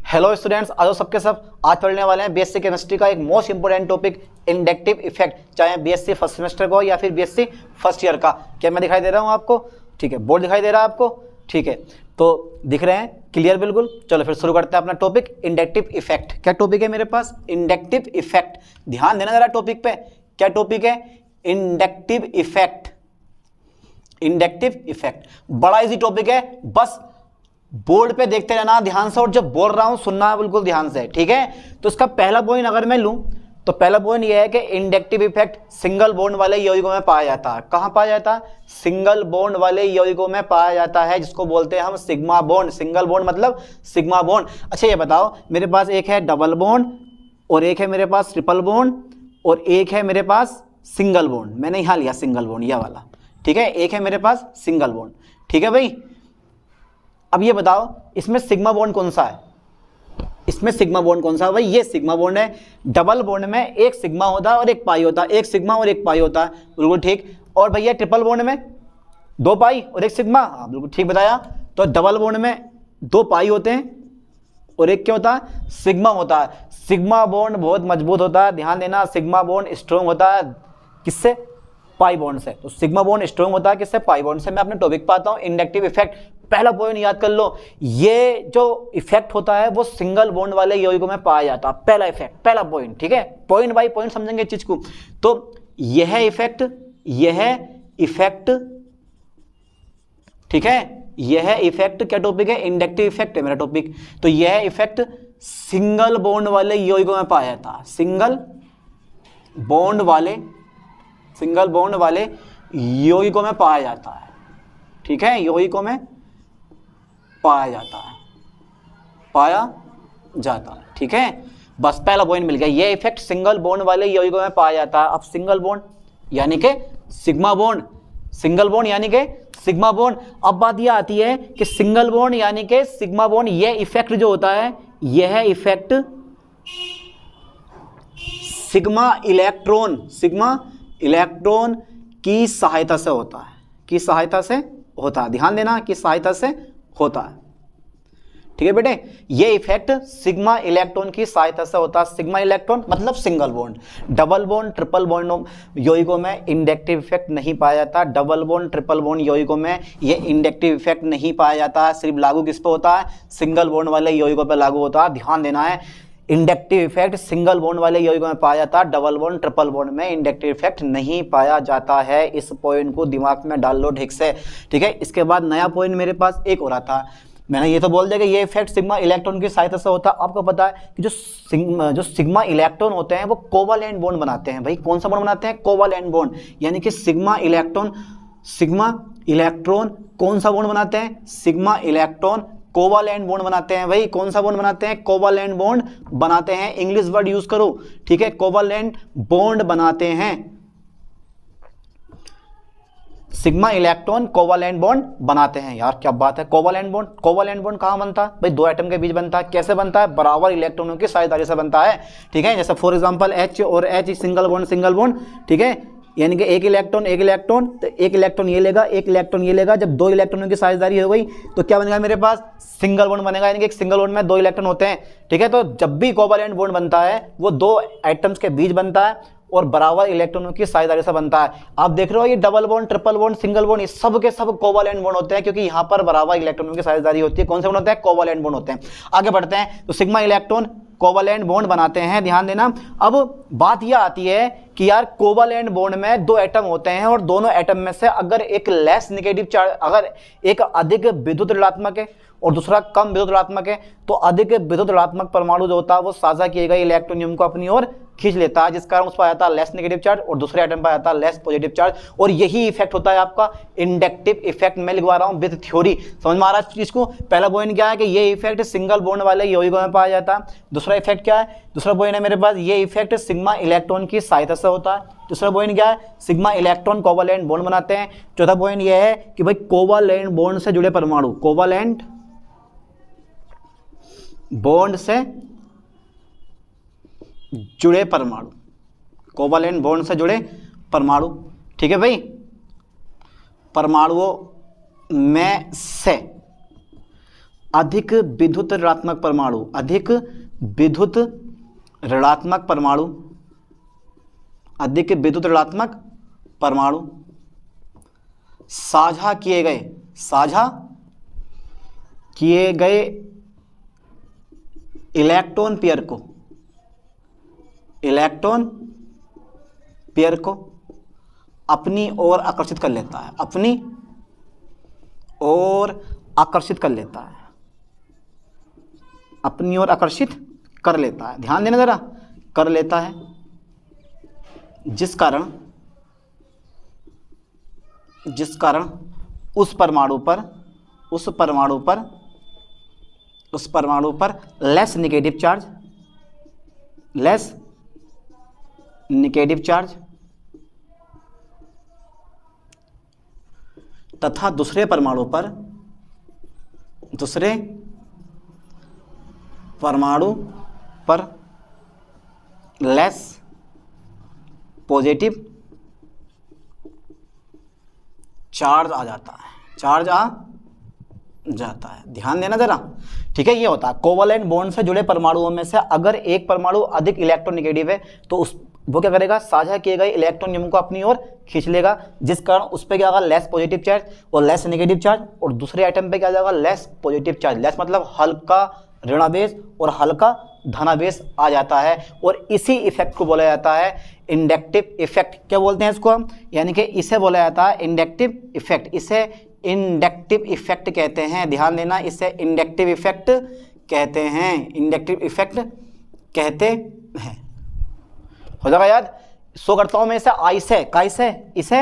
Hello students, आज सबके सब आज पढ़ने वाले हैं बीएससी केमिस्ट्री का एक most important topic inductive effect, चाहे बीएससी फर्स्ट सेमेस्टर का हो या फिर बीएससी फर्स्ट ईयर का। क्या मैं दिखाई दे रहा हूँ आपको? ठीक है, बोर्ड दिखाई दे रहा है आपको? ठीक है, तो दिख रहे हैं क्लियर बिल्कुल। चलो फिर शुरू करते हैं अपना टॉपिक इंडक्टिव इफेक्ट। क्या टॉपिक है मेरे पास? Inductive effect. ध्यान देना जरा टॉपिक पे, क्या टॉपिक है? Inductive effect. इंडक्टिव इफेक्ट बड़ा इजी टॉपिक है, बस बोर्ड पे देखते रहना ध्यान से और जब बोल रहा हूं सुनना बिल्कुल ध्यान से, ठीक है। तो इसका पहला पॉइंट अगर मैं लूं तो पहला पॉइंट यह है कि इंडक्टिव इफेक्ट सिंगल बॉन्ड वाले यौगिकों में पाया जाता है। कहां पाया जाता है? सिंगल बॉन्ड वाले यौगिकों में पाया जाता है, जिसको बोलते हैं हम सिग्मा बॉन्ड। सिंगल बॉन्ड मतलब सिग्मा बॉन्ड। अच्छा ये बताओ, मेरे पास एक है डबल बॉन्ड और एक है मेरे पास ट्रिपल बॉन्ड और एक है मेरे पास सिंगल बॉन्ड। मैंने यहां लिया सिंगल बॉन्ड, यह वाला, ठीक है। एक है मेरे पास सिंगल बॉन्ड, ठीक है भाई। अब ये बताओ इसमें सिग्मा बॉन्ड कौन सा है? इसमें सिग्मा बॉन्ड कौन सा है भाई? ये सिग्मा बॉन्ड है। डबल बॉन्ड में एक सिग्मा होता है और एक पाई होता है, एक सिग्मा और एक पाई होता है, बिल्कुल ठीक। और भैया ट्रिपल बॉन्ड में दो पाई और एक सिग्मा, हाँ बिल्कुल ठीक बताया। तो डबल बॉन्ड में दो पाई होते हैं और एक क्या होता है? सिग्मा होता है। सिग्मा बॉन्ड बहुत मजबूत होता है, ध्यान देना। सिग्मा बॉन्ड स्ट्रॉन्ग होता है किससे? पाई बॉन्ड से। तो सिग्मा बॉन्ड स्ट्रॉन्ग होता है किससे? पाई बॉन्ड से। मैं अपने टॉपिक पर आता हूं, इंडक्टिव इफेक्ट। पहला पॉइंट याद कर लो, ये जो इफेक्ट होता है वो सिंगल बॉन्ड वाले यौगिकों में पाया जाता है। पहला इफेक्ट, पहला पॉइंट, ठीक है। पॉइंट बाय पॉइंट समझेंगे चीज को। तो यह इफेक्ट, ठीक है, यह इफेक्ट क्या टॉपिक है? इंडक्टिव इफेक्ट है मेरा टॉपिक। तो यह इफेक्ट सिंगल बॉन्ड वाले यौगिकों में पाया जाता है। सिंगल बॉन्ड वाले यौगिकों में पाया जाता है, ठीक है। यौगिकों में पाया जाता है, ठीक है। बस पहला पॉइंट मिल गया, ये इफेक्ट सिंगल बॉन्ड वाले यौगिकों में पाया जाता है। अब सिंगल बॉन्ड यानी कि सिग्मा बॉन्ड, सिंगल बॉन्ड यानी कि सिग्मा बॉन्ड। अब बात यह आती है कि सिंगल बॉन्ड यानी कि सिग्मा बॉन्ड, ये इफेक्ट जो होता है, यह इफेक्ट सिग्मा इलेक्ट्रॉन की सहायता से होता है, ध्यान देना, की सहायता से होता है, ठीक है बेटे। ये इफेक्ट सिग्मा इलेक्ट्रॉन की सहायता से होता है। सिग्मा इलेक्ट्रॉन मतलब single bond. Double bond triple bond यौगिकों में इंडक्टिव इफेक्ट नहीं पाया जाता। डबल बॉन्ड ट्रिपल बॉन्ड यौगिकों में ये इंडक्टिव इफेक्ट नहीं पाया जाता है। सिर्फ लागू किस पे होता है? सिंगल बॉन्ड वाले यौगिकों पर लागू होता है। ध्यान देना है, इंडक्टिव इफेक्ट सिंगल बॉन्ड वाले यौगिकों में पाया जाता है। डबल बॉन्ड ट्रिपल बॉन्ड में इंडक्टिव इफेक्ट नहीं पाया जाता है। इस पॉइंट को दिमाग में डाल लो ठीक से, ठीक है। इसके बाद नया पॉइंट मेरे पास एक हो रहा था, मैंने ये तो बोल दिया कि ये इफेक्ट सिग्मा इलेक्ट्रॉन की सहायता से होता है। आपको पता है कि जो सिग्मा इलेक्ट्रॉन होते हैं वो कोवालेंट बॉन्ड बनाते हैं। भाई कौन सा बॉन्ड बनाते हैं? Covalent bond. यानी कि सिग्मा इलेक्ट्रॉन कौन सा बॉन्ड बनाते हैं? सिग्मा इलेक्ट्रॉन कोवालेंट बॉन्ड बनाते हैं। भाई कौन सा बॉन्ड बनाते हैं? कोवालेंट बॉन्ड बनाते हैं। इंग्लिश वर्ड यूज करो, ठीक है। कोवालेंट बॉन्ड बनाते हैं। सिग्मा इलेक्ट्रॉन कोवालेंट बॉन्ड बनाते हैं। यार क्या बात है, कोवालेंट बॉन्ड कहां बनता है? भाई दो एटम के बीच बनता है। कैसे बनता है? बराबर इलेक्ट्रॉनों की साझेदारी से बनता है, ठीक है। जैसे फॉर एग्जांपल H और H सिंगल बॉन्ड, ठीक है। यानी कि एक इलेक्ट्रॉन तो एक इलेक्ट्रॉन ये लेगा, एक इलेक्ट्रॉन ये लेगा। जब दो इलेक्ट्रॉनों की साझेदारी हो गई तो क्या बनेगा मेरे पास? सिंगल बॉन्ड बनेगा। यानी कि एक सिंगल बॉन्ड में दो इलेक्ट्रॉन होते हैं, ठीक है। तो जब भी कोवालेंट बॉन्ड बनता है वो दो एटम्स के बीच बनता है और बराबर इलेक्ट्रॉनों की साझेदारी से बनता है। आप देख रहे हो ये double bond, triple bond, single bond, ये सब के सब कोवालेंट बॉन्ड होते हैं, क्योंकि यहां पर बराबर इलेक्ट्रॉनों की साझेदारी होती है। कौन से बॉन्ड होते हैं? कोवालेंट बॉन्ड होते हैं। आगे बढ़ते हैं, तो सिग्मा इलेक्ट्रॉन कोवालेंट बॉन्ड बनाते हैं, ध्यान देना। अब बात यह आती है कि यार कोवालेंट बॉन्ड में दो एटम होते हैं और दोनों एटम में से अगर एक लेस नेगेटिव चार्ज, अगर एक अधिक विद्युत ऋणात्मक है और दूसरा कम विद्युत ऋणात्मक है, तो अधिक विद्युत ऋणात्मक परमाणु जो होता है वो साझा किए गए इलेक्ट्रॉनियम को अपनी ओर खींच लेता है, जिस कारण उस पर आता है लेस नेगेटिव चार्ज और दूसरे एटम पर आता है लेस पॉजिटिव चार्ज। और यही इफेक्ट होता है आपका इंडक्टिव इफेक्ट। मैं लिखवा रहा हूं विद थ्योरी, समझ में आ रहा है चीज को। पहला पॉइंट क्या है कि ये इफेक्ट सिंगल बॉन्ड वाले यौगिकों में पाया जाता है। दूसरा इफेक्ट क्या है? दूसरा पॉइंट है मेरे पास, ये इफेक्ट सिग्मा इलेक्ट्रॉन की सहायता से होता है। दूसरा पॉइंट क्या है? सिग्मा इलेक्ट्रॉन कोवालेंट बॉन्ड बनाते हैं। चौथा पॉइंट यह है कि भाई कोवालेंट बॉन्ड से जुड़े परमाणु, कोवालेंट बॉन्ड से जुड़े परमाणु, कोवालेंट बॉन्ड से जुड़े परमाणु, ठीक है भाई। परमाणुओं में से अधिक विद्युत ऋणात्मक परमाणु, अधिक विद्युत ऋणात्मक परमाणु, अधिक विद्युत ऋणात्मक परमाणु साझा किए गए, साझा किए गए इलेक्ट्रॉन पेयर को, इलेक्ट्रॉन पेयर को अपनी ओर आकर्षित कर लेता है, अपनी ओर आकर्षित कर लेता है, अपनी ओर आकर्षित कर लेता है, ध्यान देना जरा, कर लेता है, जिस कारण उस परमाणु पर लेस नेगेटिव चार्ज तथा दूसरे परमाणु पर लेस पॉजिटिव चार्ज आ जाता है, चार्ज आ जाता है, ध्यान देना जरा, ठीक है। ये होता है कोवलेंट बॉन्ड से जुड़े परमाणुओं में से अगर एक परमाणु अधिक इलेक्ट्रोनेगेटिव है तो वो क्या करेगा, साझा किए गए इलेक्ट्रॉन नियम को अपनी ओर खींच लेगा, जिस कारण उस पर क्या होगा, लेस पॉजिटिव चार्ज और लेस नेगेटिव चार्ज, और दूसरे आइटम पे क्या जाएगा, लेस पॉजिटिव चार्ज, लेस मतलब हल्का ऋणावेश और हल्का धनावेश आ जाता है, और इसी इफेक्ट को बोला जाता है इंडक्टिव इफेक्ट। क्या बोलते हैं इसको हम, यानी कि इसे बोला जाता है इंडक्टिव इफेक्ट, इसे इंडक्टिव इफेक्ट कहते हैं, ध्यान देना, इसे इंडक्टिव इफेक्ट कहते हैं, इंडक्टिव इफेक्ट कहते हैं। हो जाएगा याद। सो करता हूं मैं इसे आई से, काई से, इसे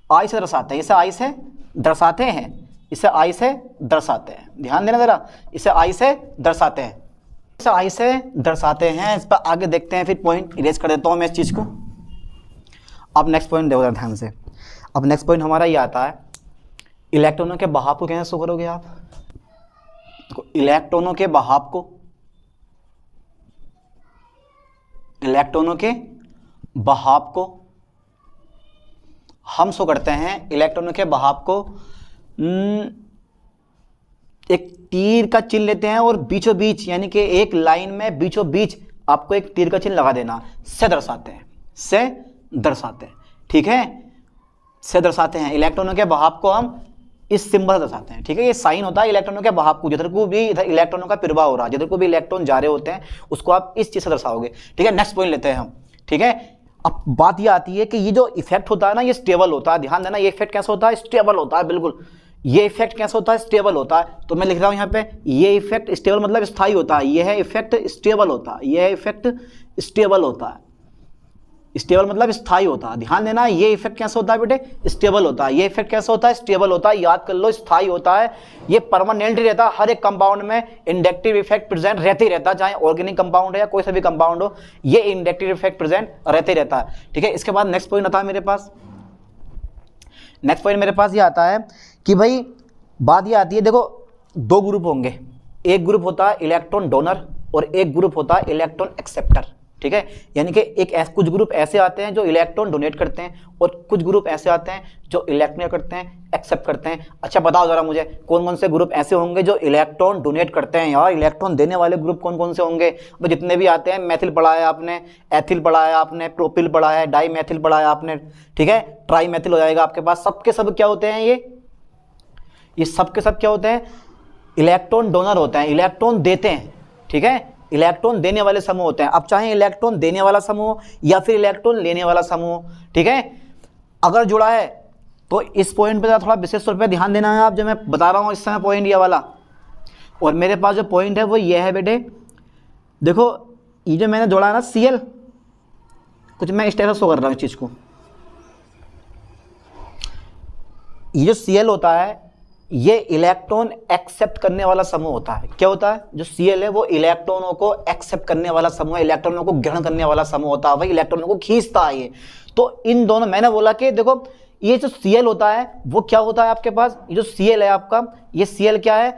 आई से दर्शाते हैं, इसे आई से दर्शाते हैं, इसे आई से दर्शाते हैं, ध्यान देना जरा, इसे आई से दर्शाते हैं, इसे आई से दर्शाते हैं। इस पर आगे देखते हैं, फिर पॉइंट इरेज कर देता हूं मैं इस चीज को। अब नेक्स्ट पॉइंट देखो ध्यान से। अब नेक्स्ट पॉइंट हमारा ये आता है, इलेक्ट्रॉनों के बहाव को कैसे शो करोगे आप, इलेक्ट्रॉनों के बहाव को, इलेक्ट्रॉनों के बहाव को हम शो करते हैं, इलेक्ट्रॉनों के बहाव को एक तीर का चिन्ह लेते हैं और बीचों बीच, यानी कि एक लाइन में बीचों बीच आपको एक तीर का चिन्ह लगा देना, से दर्शाते हैं, से दर्शाते हैं, ठीक है, से दर्शाते हैं। इलेक्ट्रॉनों के बहाव को हम इस सिंबल से दर्शाते हैं, ठीक है। ये साइन होता है इलेक्ट्रॉनों के बहाव को, जिधर को भी इधर इलेक्ट्रॉनों का प्रवाह हो रहा है, जिधर को भी इलेक्ट्रॉन जा रहे होते हैं उसको आप इस चीज से दर्शाओगे, ठीक है। नेक्स्ट पॉइंट लेते हैं हम, ठीक है। अब बात ये आती है कि ये जो इफेक्ट होता है ना, ये स्टेबल होता है, ध्यान देना, ये इफेक्ट कैसा होता है, स्टेबल होता है, बिल्कुल। ये इफेक्ट कैसा होता है, स्टेबल होता है। तो मैं लिख रहा हूं यहाँ पे, ये इफेक्ट स्टेबल मतलब स्थायी होता है, ये है इफेक्ट स्टेबल होता है, ये है इफेक्ट स्टेबल होता है, स्टेबल मतलब स्थायी होता है, ध्यान देना। ये इफेक्ट कैसा होता है बेटे, स्टेबल होता है। ये इफेक्ट कैसा होता है, स्टेबल होता है, याद कर लो, स्थायी होता है, ये परमानेंट रहता है। हर एक कंपाउंड में इंडक्टिव इफेक्ट प्रेजेंट रहते ही रहता है, चाहे ऑर्गेनिक कंपाउंड है या कोई सा भी कंपाउंड हो, ये इंडक्टिव इफेक्ट प्रेजेंट रहते ही रहता है, ठीक है। इसके बाद नेक्स्ट पॉइंट आता है मेरे पास, नेक्स्ट पॉइंट मेरे पास ये आता है कि भाई बात ये आती है, देखो दो ग्रुप होंगे, एक ग्रुप होता है इलेक्ट्रॉन डोनर और एक ग्रुप होता है इलेक्ट्रॉन एक्सेप्टर, ठीक है। यानी कि कुछ ग्रुप ऐसे आते हैं जो इलेक्ट्रॉन डोनेट करते हैं और कुछ ग्रुप ऐसे आते हैं जो इलेक्ट्रॉन करते हैं, एक्सेप्ट करते हैं। अच्छा बताओ जरा मुझे, कौन कौन से ग्रुप ऐसे होंगे जो इलेक्ट्रॉन डोनेट करते हैं यार, इलेक्ट्रॉन देने वाले ग्रुप कौन कौन से होंगे, तो जितने भी आते हैं, मैथिल पढ़ा है आपने, एथिल पढ़ा है आपने, प्रोपिल पढ़ा है, डाई मैथिल पढ़ा है आपने, ठीक है, ट्राई मैथिल हो जाएगा आपके पास। सबके सब क्या होते हैं, ये सबके सब क्या होते हैं, इलेक्ट्रॉन डोनर होते हैं, इलेक्ट्रॉन देते हैं, ठीक है, इलेक्ट्रॉन देने वाले समूह होते हैं। अब चाहे इलेक्ट्रॉन देने वाला समूह या फिर इलेक्ट्रॉन लेने वाला समूह, ठीक है, अगर जुड़ा है तो इस पॉइंट पे थोड़ा विशेष तौर पे ध्यान देना है आप, जो मैं बता रहा हूँ इस समय पॉइंट ये वाला। और मेरे पास जो पॉइंट है वो ये है बेटे, देखो ये जो मैंने जोड़ा है ना Cl, कुछ मैं इस तरह से शो कर रहा हूँ इस चीज को, ये जो Cl होता है ये इलेक्ट्रॉन एक्सेप्ट करने वाला समूह होता है। क्या होता है, जो Cl है वो इलेक्ट्रॉनों को एक्सेप्ट करने वाला समूह, इलेक्ट्रॉनों को ग्रहण करने वाला समूह होता है, वही इलेक्ट्रॉनों को खींचता है ये। तो इन दोनों, मैंने बोला कि देखो ये जो Cl होता है वो क्या होता है आपके पास, ये जो Cl है आपका, ये Cl क्या है,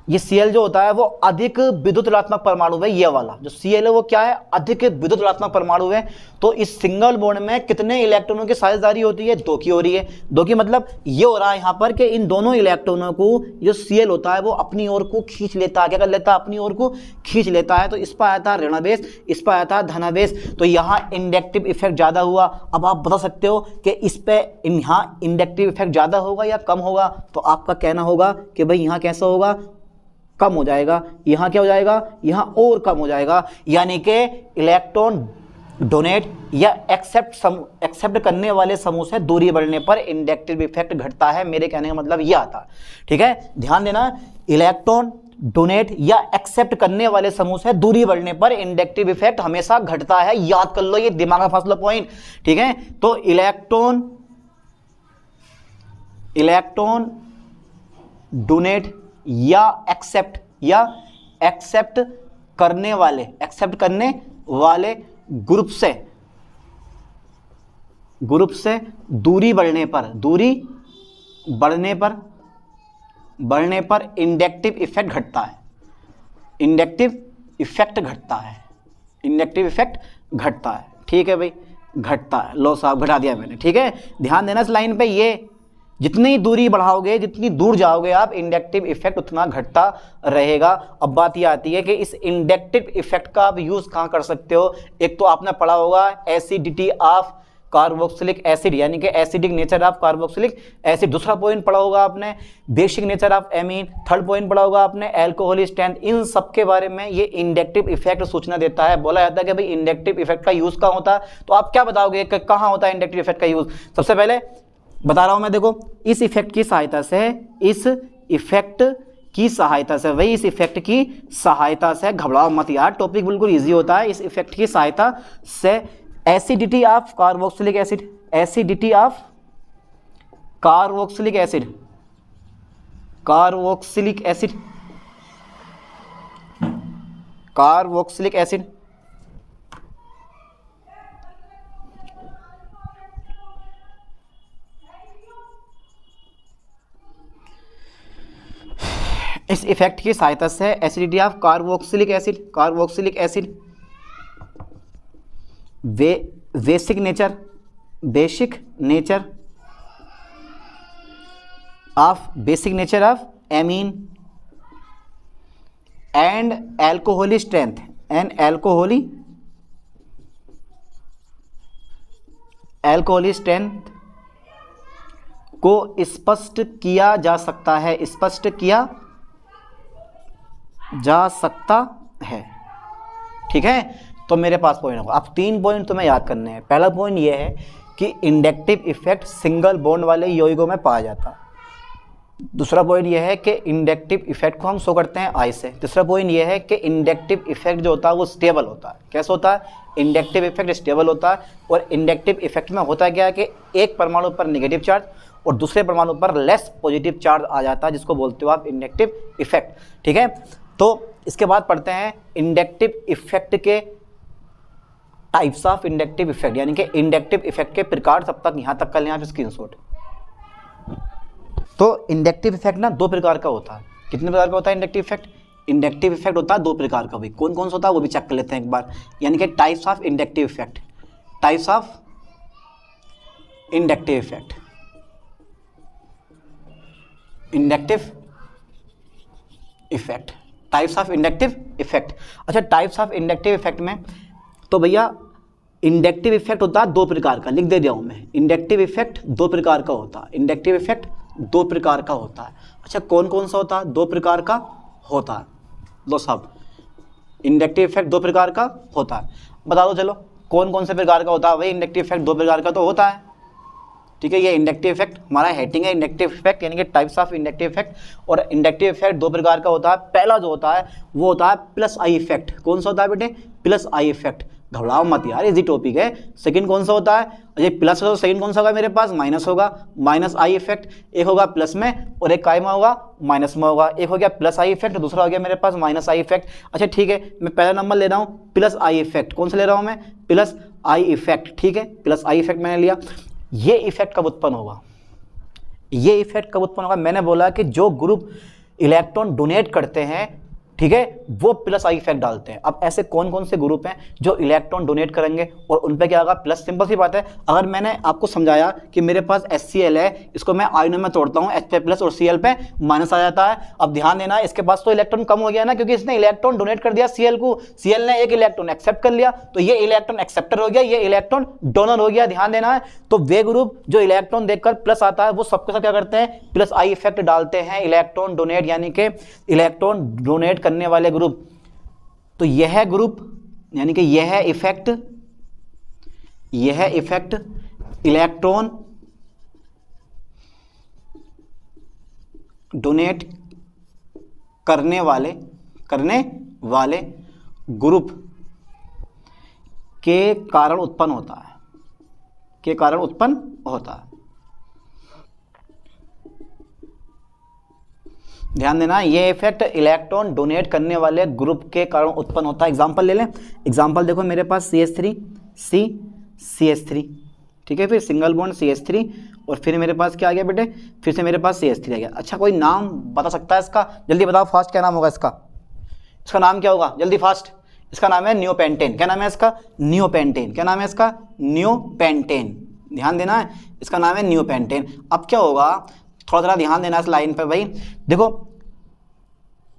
ये Cl जो होता है वो अधिक विद्युत ऋणात्मक परमाणु है, ये वाला जो Cl है वो क्या है, अधिक विद्युत ऋणात्मक परमाणु है। तो इस सिंगल बॉन्ड में कितने इलेक्ट्रॉनों की साझेदारी होती है, 2 की हो रही है। 2 की मतलब ये हो रहा है यहाँ पर कि इन दोनों इलेक्ट्रॉनों को जो Cl होता है वो अपनी ओर को खींच लेता है, क्या कर लेता है, अपनी ओर को खींच लेता है। तो इस पर आया था ऋणावेश, इस पर आया था धनावेश, तो यहाँ इंडक्टिव इफेक्ट ज़्यादा हुआ। अब आप बता सकते हो कि इस पे यहाँ इंडक्टिव इफेक्ट ज़्यादा होगा या कम होगा, तो आपका कहना होगा कि भाई यहाँ कैसा होगा, कम हो जाएगा। यहाँ क्या हो जाएगा, यहाँ और कम हो जाएगा, यानी कि इलेक्ट्रॉन डोनेट या एक्सेप्ट करने वाले समूह से दूरी बढ़ने पर इंडक्टिव इफेक्ट घटता है। मेरे कहने का मतलब ये आता है, ठीक है, ध्यान देना। इलेक्ट्रॉन डोनेट या एक्सेप्ट करने वाले समूह से दूरी बढ़ने पर इंडक्टिव इफेक्ट हमेशा घटता है, याद कर लो, ये दिमाग में फंस लो पॉइंट, ठीक है। तो इलेक्ट्रॉन डोनेट या एक्सेप्ट करने वाले ग्रुप से दूरी बढ़ने पर इंडक्टिव इफेक्ट घटता है, इंडक्टिव इफेक्ट घटता है, ठीक है भाई, घटता है। लो साहब घटा दिया मैंने, ठीक है, ध्यान देना इस लाइन पे। ये जितनी दूरी बढ़ाओगे, जितनी दूर जाओगे आप, इंडक्टिव इफेक्ट उतना घटता रहेगा। अब बात ये आती है कि इस इंडक्टिव इफेक्ट का आप यूज कहाँ कर सकते हो। एक तो आपने पढ़ा होगा एसिडिटी ऑफ कार्बोक्सिलिक एसिड, यानी कि acidic nature of carboxylic acid. दूसरा पॉइंट पढ़ा होगा आपने basic nature of amine. Third point पढ़ा होगा आपने अल्कोहल स्ट्रेंथ। इन सब के बारे में ये इंडक्टिव इफेक्ट सूचना देता है। बोला जाता है कि भाई इंडक्टिव इफेक्ट का यूज कहाँ होता है, तो आप क्या बताओगे कि कहाँ होता है इंडक्टिव इफेक्ट का यूज। सबसे पहले बता रहा हूं मैं, देखो, इस इफेक्ट की सहायता से घबराओ मत यार, टॉपिक बिल्कुल इजी होता है। इस इफेक्ट की सहायता से एसिडिटी ऑफ कार्बोक्सिलिक एसिड इस इफेक्ट की सहायता से acidity of carboxylic acid basic nature of amine and alcohol strength को स्पष्ट किया जा सकता है, ठीक है। तो मेरे पास पॉइंट होगा। अब 3 पॉइंट तुम्हें याद करने हैं। पहला पॉइंट ये है कि इंडक्टिव इफेक्ट सिंगल बॉन्ड वाले यौगिकों में पाया जाता है। दूसरा पॉइंट ये है कि इंडक्टिव इफेक्ट को हम शो करते हैं आई से। तीसरा पॉइंट ये है कि इंडक्टिव इफेक्ट जो होता है वो स्टेबल होता है। कैसे होता है, इंडक्टिव इफेक्ट स्टेबल होता है। और इंडक्टिव इफेक्ट में होता क्या है कि एक परमाणु पर नेगेटिव चार्ज और दूसरे परमाणु पर लेस पॉजिटिव चार्ज आ जाता है, जिसको बोलते हो आप इंडक्टिव इफेक्ट, ठीक है। तो इसके बाद पढ़ते हैं इंडक्टिव इफेक्ट के टाइप्स ऑफ इंडक्टिव इफेक्ट, यानी कि इंडक्टिव इफेक्ट के प्रकार। तब तक यहाँ तक कर लें आप स्क्रीनशॉट। तो इंडक्टिव इफेक्ट ना 2 प्रकार का होता है। कितने प्रकार का होता है इंडक्टिव इफेक्ट? इंडक्टिव इफेक्ट होता है 2 प्रकार का। भाई कौन कौन सा होता है वो भी चेक कर लेते हैं एक बार, यानी कि types of inductive effect. Types of inductive effect, inductive effect, types of inductive effect. अच्छा, टाइप्स ऑफ इंडक्टिव इफेक्ट में तो भैया इंडक्टिव इफेक्ट होता है 2 प्रकार का, लिख दे दिया हूं मैं। इंडक्टिव इफेक्ट 2 प्रकार का होता है। इंडक्टिव इफेक्ट 2 प्रकार का होता है। अच्छा, कौन कौन सा होता है? 2 प्रकार का होता है। लो साहब, इंडक्टिव इफेक्ट 2 प्रकार का होता है। बता दो चलो कौन कौन से प्रकार का होता है। भाई इंडक्टिव इफेक्ट 2 प्रकार का तो होता है, ठीक है। ये इंडक्टिव इफेक्ट हमारा हेडिंग है, इंडक्टिव इफेक्ट यानी कि टाइप्स ऑफ इंडक्टिव इफेक्ट। और इंडक्टिव इफेक्ट 2 प्रकार का होता है। पहला जो होता है वो होता है प्लस आई इफेक्ट। कौन सा होता है बेटे? Plus I effect. घबराओ मत यार, इजी टॉपिक है। सेकंड कौन सा होता है? ये प्लस हो तो सेकंड कौन सा होगा मेरे पास? माइनस होगा, माइनस आई इफेक्ट। एक होगा प्लस में और एक काय में होगा, माइनस में होगा। एक हो गया प्लस आई इफेक्ट, दूसरा हो गया मेरे पास माइनस आई इफेक्ट। अच्छा ठीक है, मैं पहला नंबर ले रहा हूँ प्लस आई इफेक्ट। कौन सा ले रहा हूँ मैं? प्लस आई इफेक्ट, ठीक है। प्लस आई इफेक्ट मैंने लिया। ये इफेक्ट कब उत्पन्न होगा? ये इफेक्ट कब उत्पन्न होगा? मैंने बोला कि जो ग्रुप इलेक्ट्रॉन डोनेट करते हैं, ठीक है, वो प्लस आई इफेक्ट डालते हैं। अब ऐसे कौन कौन से ग्रुप हैं जो इलेक्ट्रॉन डोनेट करेंगे और उन पे क्या होगा, प्लस। सिंपल सी बात है, अगर मैंने आपको समझाया कि मेरे पास HCl है, इसको मैं आयनों में तोड़ता हूँ, H पे प्लस और Cl पे माइनस आ जाता है। अब ध्यान देना, इसके पास तो इलेक्ट्रॉन कम हो गया ना, क्योंकि इसने इलेक्ट्रॉन डोनेट कर दिया Cl को, Cl ने एक इलेक्ट्रॉन एक्सेप्ट कर लिया, तो ये इलेक्ट्रॉन एक्सेप्टर हो गया, ये इलेक्ट्रॉन डोनर हो गया। ध्यान देना है, तो वे ग्रुप जो इलेक्ट्रॉन देखकर प्लस आता है वो सबके साथ क्या करते हैं, प्लस आई इफेक्ट डालते हैं, इलेक्ट्रॉन डोनेट यानी कि इलेक्ट्रॉन डोनेट करने वाले ग्रुप। तो यह ग्रुप यानी कि यह इफेक्ट इलेक्ट्रॉन डोनेट करने वाले ग्रुप के कारण उत्पन्न होता है, ध्यान देना, ये इफेक्ट इलेक्ट्रॉन डोनेट करने वाले ग्रुप के कारण उत्पन्न होता है। एग्जांपल ले लें, एग्जांपल देखो, मेरे पास CH3 CH3, ठीक है, फिर सिंगल बॉन्ड CH3 और फिर मेरे पास क्या आ गया बेटे, फिर से मेरे पास CH3 आ गया। अच्छा, कोई नाम बता सकता है इसका? जल्दी बताओ फास्ट, क्या नाम होगा इसका? इसका नाम क्या होगा, जल्दी फास्ट? इसका नाम है नियोपेंटेन। क्या नाम है इसका? नियोपेंटेन। क्या नाम है इसका? नियोपेंटेन। ध्यान देना है, इसका नाम है नियोपेंटेन। अब क्या होगा, थोड़ा ध्यान देना इस लाइन पे भाई। देखो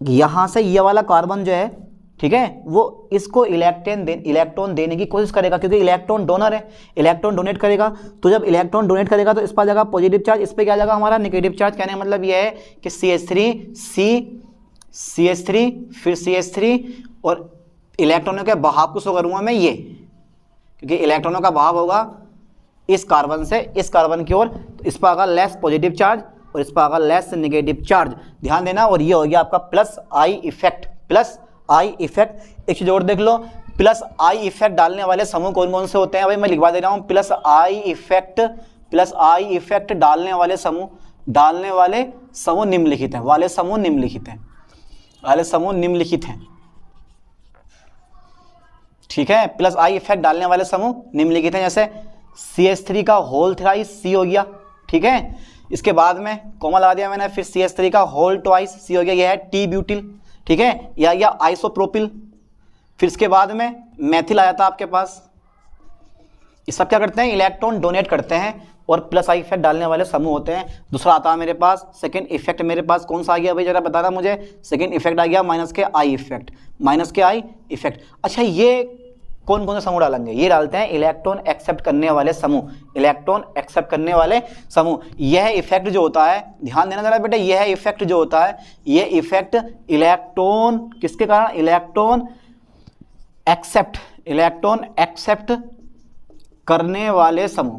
यहां से ये वाला कार्बन जो है, ठीक है, वो इसको इलेक्ट्रॉन देने की कोशिश करेगा, क्योंकि इलेक्ट्रॉन डोनर है, इलेक्ट्रॉन डोनेट करेगा। तो जब इलेक्ट्रॉन डोनेट करेगा तो इस पर जाएगा पॉजिटिव चार्ज, इस पर क्या जाएगा हमारा नेगेटिव चार्ज। कहने का मतलब ये है कि CH3 फिर CH3 और इलेक्ट्रॉनों के बहाव को शो करूंगा मैं ये, क्योंकि इलेक्ट्रॉनों का बहाव होगा इस कार्बन से इस कार्बन की ओर, तो इस पर आएगा लेस पॉजिटिव चार्ज और इस पर आएगा लेस नेगेटिव चार्ज। ध्यान देना, और ये हो गया आपका प्लस आई इफेक्ट। एक चीज और देख लो, प्लस आई इफेक्ट डालने वाले समूह कौन कौन से होते हैं? भाई मैं लिखवा दे रहा हूं, प्लस आई इफेक्ट डालने वाले समूह निम्नलिखित हैं, वाले समूह निम्नलिखित हैं, ठीक है। प्लस आई इफेक्ट डालने वाले समूह निम्नलिखित हैं, जैसे CH3 का होल थ्राइस C हो गया, ठीक है। इसके बाद में कॉमा लगा दिया मैंने, फिर CH3 का होल ट्वाइस C हो गया, यह है टी ब्यूटिल, ठीक है, या आइसोप्रोपिल। फिर इसके बाद में मैथिल आया था आपके पास। ये सब क्या करते हैं, इलेक्ट्रॉन डोनेट करते हैं और प्लस आई इफेक्ट डालने वाले समूह होते हैं। दूसरा आता है मेरे पास सेकंड इफेक्ट, मेरे पास कौन सा आ गया भाई, जरा बताना मुझे। सेकंड इफेक्ट आ गया माइनस के आई इफेक्ट। अच्छा, ये कौन कौन से समूह डालेंगे? ये डालते हैं इलेक्ट्रॉन एक्सेप्ट करने वाले समूह। यह इफेक्ट जो होता है, ध्यान देना जरा बेटा, यह इफेक्ट जो होता है, यह इफेक्ट इलेक्ट्रॉन किसके कारण, इलेक्ट्रॉन एक्सेप्ट करने वाले समूह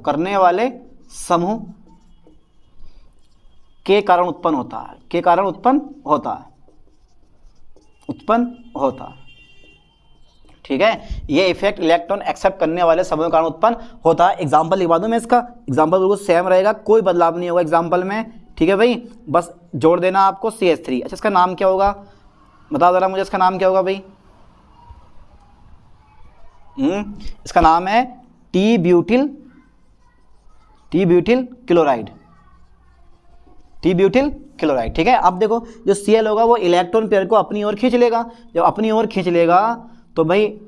के कारण उत्पन्न होता है, ठीक है। ये इफेक्ट इलेक्ट्रॉन एक्सेप्ट करने वाले समूह के कारण उत्पन्न होता है। एग्जांपल लिखवा दूं मैं इसका, एग्जांपल बिल्कुल सेम रहेगा, कोई बदलाव नहीं होगा एग्जांपल में, ठीक है भाई, बस जोड़ देना आपको CH3। अच्छा, इसका नाम क्या होगा, बताओ जरा मुझे, इसका नाम क्या होगा भाई? इसका नाम है टी ब्यूटिल क्लोराइड, ठीक है। अब देखो, जो Cl होगा वो इलेक्ट्रॉन पेयर को अपनी ओर खींच लेगा। जब अपनी ओर खींच लेगा तो भाई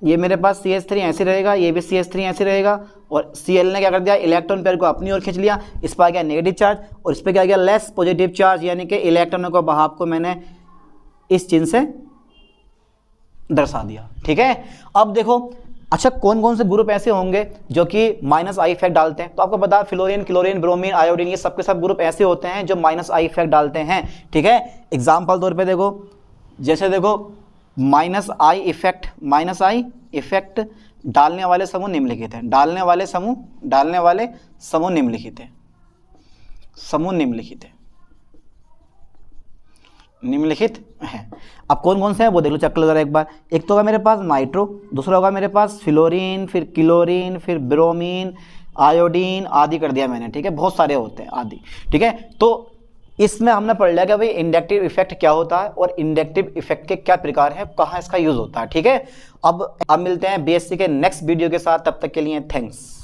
ये मेरे पास CH3 ऐसे रहेगा, ये भी CH3 ऐसे रहेगा, और Cl ने क्या कर दिया, इलेक्ट्रॉन पेयर को अपनी ओर खींच लिया। इस पर आ गया नेगेटिव चार्ज और इस पर क्या गया, लेस पॉजिटिव चार्ज, यानी कि इलेक्ट्रॉनों का बहाव को मैंने इस चिन्ह से दर्शा दिया, ठीक है। अब देखो, अच्छा, कौन कौन से ग्रुप ऐसे होंगे जो कि माइनस आई इफेक्ट डालते हैं? तो आपको पता है, फ्लोरीन, क्लोरीन, ब्रोमीन, आयोडीन, ये सबके सब ग्रुप ऐसे होते हैं जो माइनस आई इफेक्ट डालते हैं, ठीक है। एग्जाम्पल तौर पे देखो, जैसे देखो माइनस आई इफेक्ट डालने वाले समूह निम्नलिखित हैं, निम्नलिखित हैं। अब कौन कौन से हैं वो देख लो, चेक करो जरा एक बार। एक तो होगा मेरे पास नाइट्रो, दूसरा होगा मेरे पास फ्लोरीन, फिर क्लोरीन, फिर ब्रोमीन, आयोडीन आदि कर दिया मैंने, ठीक है। बहुत सारे होते हैं आदि, ठीक है। तो इसमें हमने पढ़ लिया कि भाई इंडक्टिव इफेक्ट क्या होता है और इंडक्टिव इफेक्ट के क्या प्रकार है, कहाँ इसका यूज होता है, ठीक है। अब मिलते हैं BSc के नेक्स्ट वीडियो के साथ, तब तक के लिए थैंक्स।